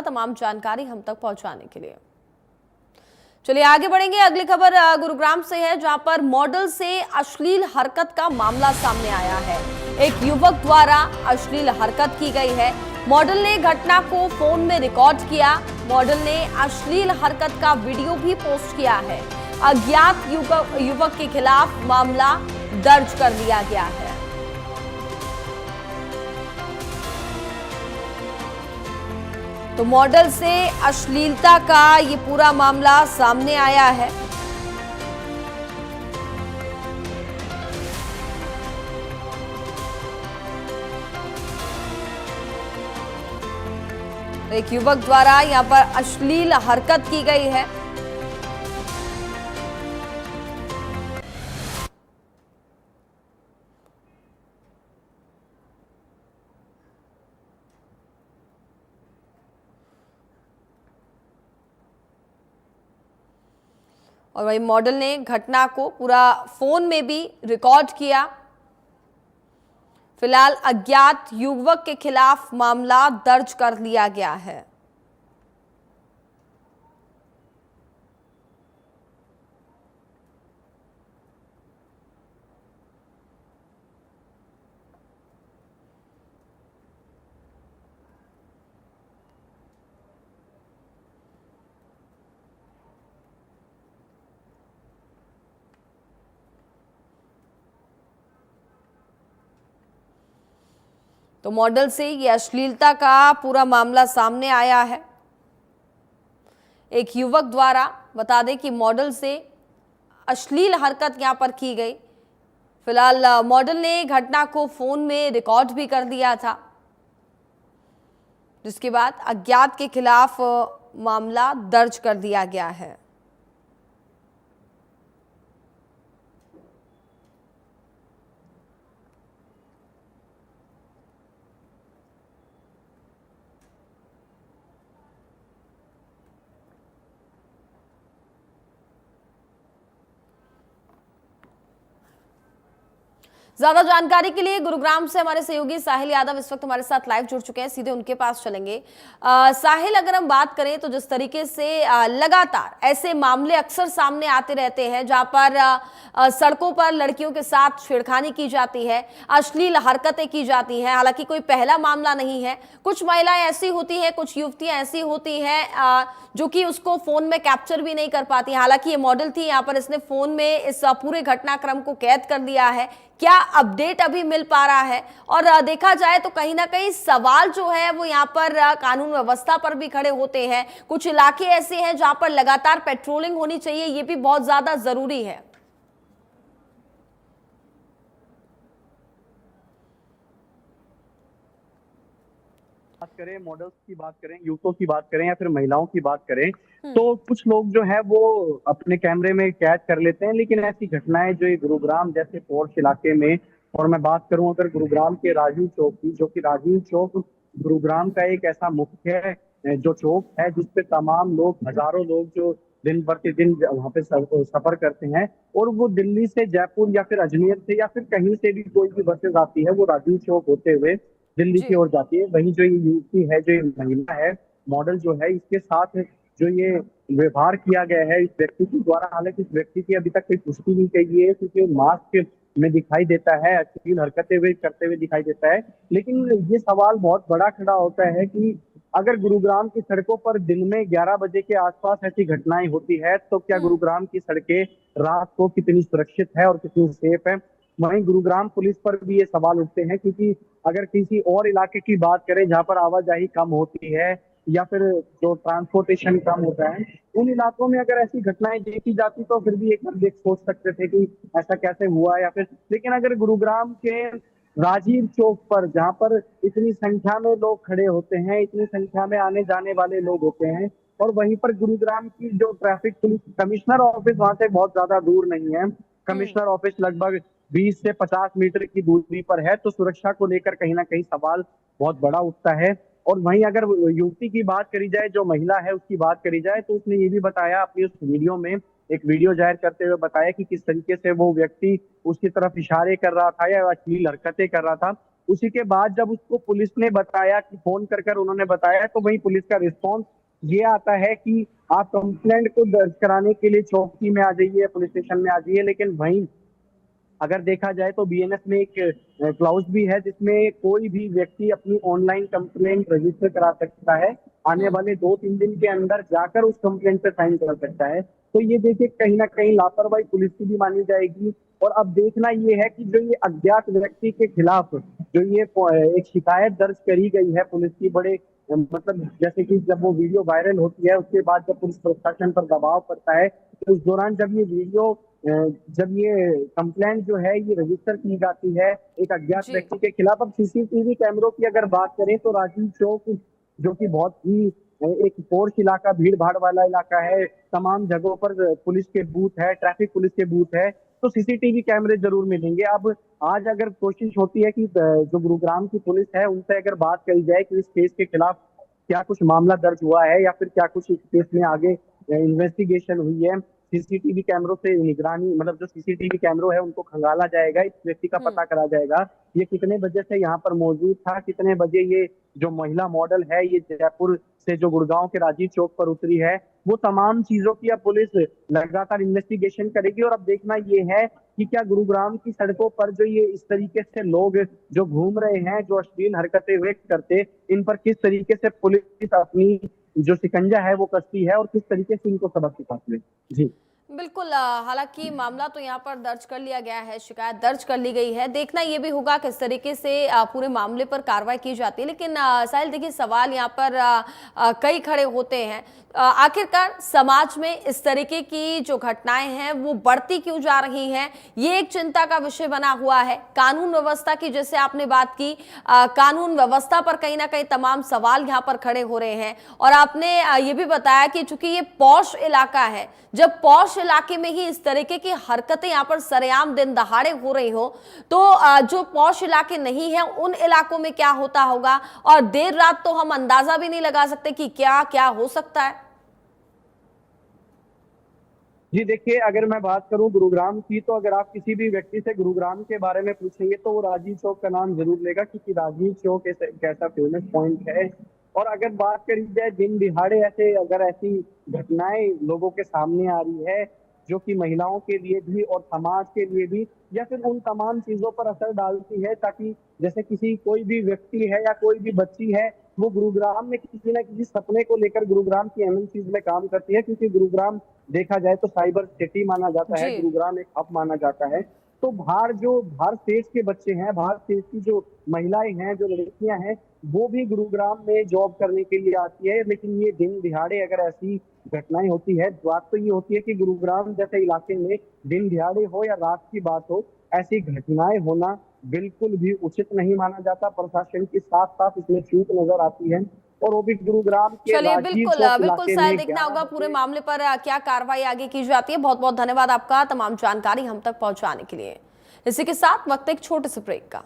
तमाम जानकारी हम तक पहुंचाने के लिए। चलिए आगे बढ़ेंगे। अगली खबर गुरुग्राम से है, जहां पर मॉडल से अश्लील हरकत का मामला सामने आया है। एक युवक द्वारा अश्लील हरकत की गई है। मॉडल ने घटना को फोन में रिकॉर्ड किया। मॉडल ने अश्लील हरकत का वीडियो भी पोस्ट किया है। अज्ञात युवक के खिलाफ मामला दर्ज कर लिया गया है। तो मॉडल से अश्लीलता का ये पूरा मामला सामने आया है। तो एक युवक द्वारा यहां पर अश्लील हरकत की गई है। और वही मॉडल ने घटना को पूरा फोन में भी रिकॉर्ड किया। फिलहाल अज्ञात युवक के खिलाफ मामला दर्ज कर लिया गया है। तो मॉडल से ये अश्लीलता का पूरा मामला सामने आया है। एक युवक द्वारा, बता दें कि मॉडल से अश्लील हरकत यहां पर की गई। फिलहाल मॉडल ने घटना को फोन में रिकॉर्ड भी कर दिया था, जिसके बाद अज्ञात के खिलाफ मामला दर्ज कर दिया गया है। ज्यादा जानकारी के लिए गुरुग्राम से हमारे सहयोगी साहिल यादव इस वक्त हमारे साथ लाइव जुड़ चुके हैं। सीधे उनके पास चलेंगे। साहिल, अगर हम बात करें तो जिस तरीके से लगातार ऐसे मामले अक्सर सामने आते रहते हैं, जहां पर सड़कों पर लड़कियों के साथ छेड़खानी की जाती है, अश्लील हरकतें की जाती हैं। हालांकि कोई पहला मामला नहीं है। कुछ महिलाएं ऐसी होती हैं, कुछ युवतियां ऐसी होती हैं जो कि उसको फोन में कैप्चर भी नहीं कर पाती। हालांकि ये मॉडल थी, यहाँ पर इसने फोन में इस पूरे घटनाक्रम को कैद कर दिया है। क्या अपडेट अभी मिल पा रहा है? और देखा जाए तो कहीं ना कहीं सवाल जो है वो यहाँ पर कानून व्यवस्था पर भी खड़े होते हैं। कुछ इलाके ऐसे हैं जहां पर लगातार पेट्रोलिंग होनी चाहिए, ये भी बहुत ज्यादा जरूरी है। बात करें, मॉडल्स की बात करें, युवकों की बात करें या फिर महिलाओं की बात करें, तो कुछ लोग जो है वो अपने कैमरे में कैद कर लेते हैं। लेकिन ऐसी घटनाएं जो ये गुरुग्राम जैसे पॉश इलाके में, और मैं बात करूं अगर गुरुग्राम के राजीव चौक की, जो कि राजीव चौक गुरुग्राम का एक ऐसा मुख्य जो चौक है जिसपे तमाम लोग, हजारों लोग जो दिन प्रतिदिन वहां पे सफर करते हैं, और वो दिल्ली से जयपुर या फिर अजमेर से या फिर कहीं से भी कोई भी बसेस आती है, वो राजीव चौक होते हुए दिल्ली की जी। ओर जाती है। वहीं जो ये युवती है, जो ये महिला है, मॉडल जो है, इसके साथ जो ये व्यवहार किया गया है इस व्यक्ति के द्वारा, हालांकि इस व्यक्ति की अभी तक कोई पुष्टि नहीं की है क्योंकि मास्क में दिखाई देता है, अश्लील हरकतें हुए करते हुए दिखाई देता है। लेकिन ये सवाल बहुत बड़ा खड़ा होता है कि अगर गुरुग्राम की सड़कों पर दिन में 11 बजे के आसपास ऐसी घटनाएं होती है, तो क्या गुरुग्राम की सड़कें रात को कितनी सुरक्षित है और कितनी सेफ है? वहीं गुरुग्राम पुलिस पर भी ये सवाल उठते हैं, क्योंकि अगर किसी और इलाके की बात करें जहां पर आवाजाही कम होती है या फिर जो ट्रांसपोर्टेशन कम होता है, उन इलाकों में अगर ऐसी घटनाएं देखी जाती तो फिर भी एक बार देख सोच सकते थे कि ऐसा कैसे हुआ या फिर। लेकिन अगर गुरुग्राम के राजीव चौक पर, जहां पर इतनी संख्या में लोग खड़े होते हैं, इतनी संख्या में आने जाने वाले लोग होते हैं, और वहीं पर गुरुग्राम की जो ट्रैफिक पुलिस कमिश्नर ऑफिस वहां से बहुत ज्यादा दूर नहीं है, कमिश्नर ऑफिस लगभग 20 से 50 मीटर की दूरी पर है, तो सुरक्षा को लेकर कहीं ना कहीं सवाल बहुत बड़ा उठता है। और वहीं अगर युवती की बात करी जाए, जो महिला है उसकी बात करी जाए, तो उसने ये भी बताया अपनी उस वीडियो में, एक वीडियो जाहिर करते हुए बताया कि किस तरीके से वो व्यक्ति उसकी तरफ इशारे कर रहा था या अश्लील हरकतें कर रहा था। उसी के बाद जब उसको पुलिस ने बताया कि फोन कर कर उन्होंने बताया, तो वही पुलिस का रिस्पॉन्स ये आता है कि आप कंप्लेंट को दर्ज कराने के लिए चौकी में आ जाइए, पुलिस स्टेशन में आ जाइए। लेकिन वहीं अगर देखा जाए तो बीएनएस में एक क्लाउज भी है जिसमें कोई भी व्यक्ति अपनी ऑनलाइन कंप्लेंट रजिस्टर करा सकता है, आने वाले 2-3 दिन के अंदर जाकर उस कंप्लेंट पे साइन कर सकता है। तो ये देखिए कहीं ना कहीं लापरवाही पुलिस की भी मानी जाएगी। और अब देखना ये है कि जो ये अज्ञात व्यक्ति के खिलाफ जो ये एक शिकायत दर्ज करी गई है पुलिस की, बड़े मतलब जैसे कि जब वो वीडियो वायरल होती है उसके बाद जब पुलिस प्रशासन पर दबाव पड़ता है, तो उस दौरान जब ये वीडियो जब ये कंप्लेंट जो है ये रजिस्टर की जाती है एक अज्ञात जी। व्यक्ति के खिलाफ। अब सीसीटीवी कैमरों की अगर बात करें तो राजीव चौक जो कि बहुत ही एक पोर्श इलाका, भीड़ भाड़ वाला इलाका है, तमाम जगहों पर पुलिस के बूथ है, ट्रैफिक पुलिस के बूथ है, तो सीसीटीवी कैमरे जरूर मिलेंगे। अब आज अगर कोशिश होती है कि जो गुरुग्राम की पुलिस है उनसे अगर बात करी जाए कि इस केस के खिलाफ क्या कुछ मामला दर्ज हुआ है या फिर क्या कुछ इस केस में आगे इन्वेस्टिगेशन हुई है, सीसीटीवी कैमरों से निगरानी, मतलब जो सीसीटीवी कैमरों है उनको खंगाला जाएगा, इस व्यक्ति का पता करा जाएगा ये कितने बजे से यहाँ पर मौजूद था, कितने बजे ये जो महिला मॉडल है ये जयपुर से जो गुड़गांव के राजीव चौक पर उतरी है, वो तमाम चीजों की अब पुलिस लगातार इन्वेस्टिगेशन करेगी। और अब देखना ये है कि क्या गुरुग्राम की सड़कों पर जो ये इस तरीके से लोग जो घूम रहे हैं, जो अश्लील हरकतें वे करते, इन पर किस तरीके से पुलिस अपनी जो शिकंजा है वो कसती है और किस तरीके से इनको सबक सिखाती है। जी बिल्कुल, हालांकि मामला तो यहाँ पर दर्ज कर लिया गया है, शिकायत दर्ज कर ली गई है। देखना ये भी होगा किस तरीके से पूरे मामले पर कार्रवाई की जाती है। लेकिन साहिल देखिए, सवाल यहाँ पर कई खड़े होते हैं। आखिरकार समाज में इस तरीके की जो घटनाएं हैं वो बढ़ती क्यों जा रही हैं, ये एक चिंता का विषय बना हुआ है। कानून व्यवस्था की जैसे आपने बात की, कानून व्यवस्था पर कहीं ना कहीं तमाम सवाल यहाँ पर खड़े हो रहे हैं। और आपने ये भी बताया कि चूंकि ये पॉश इलाका है, जब पॉश इलाके में ही इस तरीके की हरकतें यहाँ पर सरेआम दिन दहाड़े हो रही हो, तो जो पॉश इलाके नहीं है उन इलाकों में क्या होता होगा। और देर रात तो हम अंदाजा भी नहीं लगा सकते कि क्या क्या हो सकता है। जी देखिए, अगर मैं बात करूं गुरुग्राम की, तो अगर आप किसी भी व्यक्ति से गुरुग्राम के बारे में पूछेंगे तो वो राजीव चौक का नाम जरूर लेगा, क्योंकि राजीव चौक एक ऐसा फेमस पॉइंट है। और अगर बात करी जाए दिन दिहाड़े ऐसे अगर ऐसी घटनाएं लोगों के सामने आ रही है जो कि महिलाओं के लिए भी और समाज के लिए भी या फिर उन तमाम चीजों पर असर डालती है, ताकि जैसे किसी कोई भी व्यक्ति है या कोई भी बच्ची है वो गुरुग्राम में किसी न किसी सपने को लेकर गुरुग्राम की एमएनसीज में काम करती है, क्योंकि गुरुग्राम देखा जाए तो साइबर सिटी माना जाता है, जी। गुरुग्राम एक हब माना जाता है। तो बाहर स्टेट के बच्चे हैं, बाहर स्टेट की जो महिलाएं हैं, जो लड़कियां हैं, वो भी गुरुग्राम में जॉब करने के लिए आती है। लेकिन ये दिन दिहाड़े अगर ऐसी घटनाएं होती है, बात तो ये होती है कि गुरुग्राम जैसे इलाके में दिन दिहाड़े हो या रात की बात हो, ऐसी घटनाएं होना बिल्कुल भी उचित नहीं माना जाता। प्रशासन की साफ साफ इसमें चूक नजर आती है, और वो भी गुरुग्राम के चलिए, राजीव बिल्कुल चौक बिल्कुल इलाके साहिल, में देखना होगा 11 पूरे बजे। मामले पर क्या कार्रवाई आगे की जाती है। बहुत बहुत धन्यवाद आपका तमाम जानकारी हम तक पहुंचाने के लिए। इसी के साथ वक्त एक छोटे से ब्रेक का।